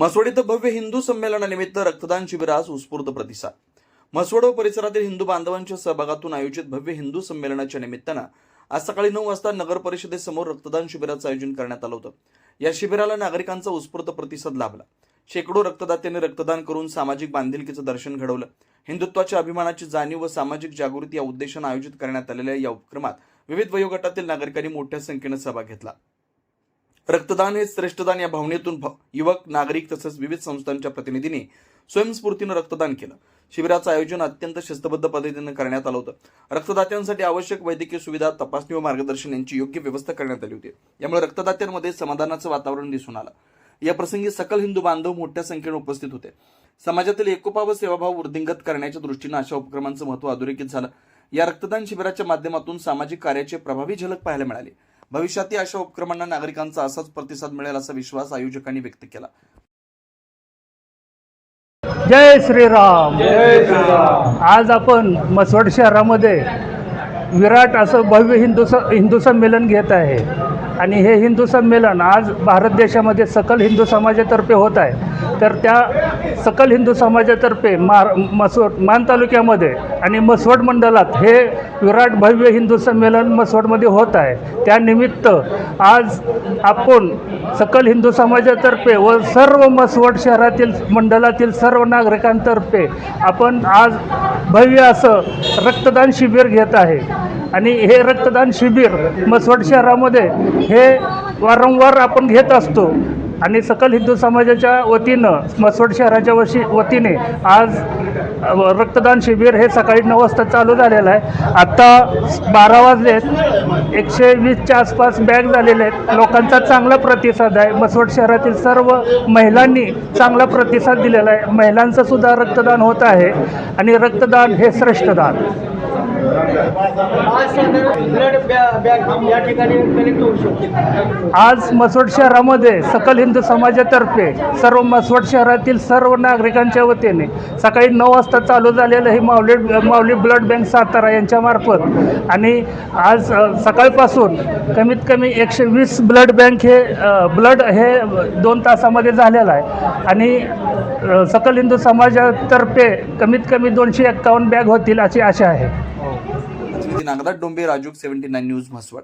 म्हसवड इथं भव्य हिंदू संमेलनानिमित्त रक्तदान शिबिरास उत्स्फूर्त प्रतिसाद. म्हसवड व परिसरातील हिंदू बांधवांच्या सहभागातून आयोजित भव्य हिंदू संमेलनाच्या निमित्तानं आज सकाळी 9 वाजता नगर परिषदेसमोर रक्तदान शिबिराचं आयोजन करण्यात आलं होतं. या शिबिराला नागरिकांचा उत्स्फूर्त प्रतिसाद लाभला. शेकडो रक्तदात्यांनी रक्तदान करून सामाजिक बांधिलकीचं दर्शन घडवलं. हिंदुत्वाच्या अभिमानाची जाणीव व सामाजिक जागृती या उद्देशानं आयोजित करण्यात आलेल्या या उपक्रमात विविध वयोगटातील नागरिकांनी मोठ्या संख्येनं सहभाग घेतला. रक्तदान हे श्रेष्ठदान या भावनेतून युवक, नागरिक तसंच विविध संस्थांच्या प्रतिनिधींनी स्वयंस्फूर्तीनं रक्तदान केलं. शिबिराचं आयोजन अत्यंत शिस्तबद्ध पद्धतीनं करण्यात आलं होतं. रक्तदात्यांसाठी आवश्यक वैद्यकीय सुविधा, तपासणी व मार्गदर्शन यांची योग्य व्यवस्था करण्यात आली होती. यामुळे रक्तदात्यांमध्ये समाधानाचं वातावरण दिसून आलं. या प्रसंगी सकल हिंदू बांधव मोठ्या संख्येने उपस्थित होते. समाजातील एकोपा व सेवाभाव वृद्धिंगत करण्याच्या दृष्टीनं अशा उपक्रमांचं महत्त्व अधोरेखित झालं. या रक्तदान शिबिराच्या माध्यमातून सामाजिक कार्याचे प्रभावी झलक पाहायला मिळाली. भविष्यातही अशा उपक्रमांना नागरिकांचा असाच प्रतिसाद मिळेल असा विश्वास आयोजकांनी व्यक्त केला. जय श्रीराम. जय श्रीराम. आज आपण म्हसवड शहरामध्ये विराट असं भव्य हिंदू संमेलन घेत आहे आणि हे हिंदू संमेलन आज भारत देशामध्ये सकल हिंदू समाजातर्फे होत आहे. तर त्या सकल हिंदू समाजातर्फे मान तालुक्यामध्ये आणि म्हसवड मंडलात हे विराट भव्य हिंदू संमेलन म्हसवडमध्ये होत आहे. त्यानिमित्त आज आपण सकल हिंदू समाजातर्फे व सर्व म्हसवड शहरातील मंडलातील सर्व नागरिकांतर्फे आपण आज भव्य असं रक्तदान शिबिर घेत आहे. आणि हे रक्तदान शिबिर म्हसवड शहरामध्ये हे वारंवार आपण घेत असतो आणि सकल हिंदू समाजाच्या वतीनं म्हसवड शहराच्या वतीने आज रक्तदान शिबिर हे सकाळी 9 वाजता चालू झालेलं आहे. आत्ता 12 वाजलेत. 120च्या आसपास बॅग झालेले आहेत. लोकांचा चांगला प्रतिसाद आहे. म्हसवड शहरातील सर्व महिलांनी चांगला प्रतिसाद दिलेला आहे. महिलांचं सुद्धा रक्तदान होत आहे आणि रक्तदान हे श्रेष्ठदान. आज म्हसवड शहरामध्ये सकल हिंदू समाजातर्फे सर्व म्हसवड शहरातील सर्व नागरिकांच्या वतीने सकाळी 9 वाजता चालू झालेलं हे माऊली ब्लड बँक सातारा यांच्यामार्फत आणि आज सकाळपासून कमीत कमी 120 ब्लड बँक हे ब्लड हे 2 तासामध्ये झालेलं आहे आणि सकल हिंदू समाजातर्फे कमीत कमी 251 बॅग होतील अशी आशा आहे. नागदाट डोंबे, राजूक 79 न्यूज म्हसवड.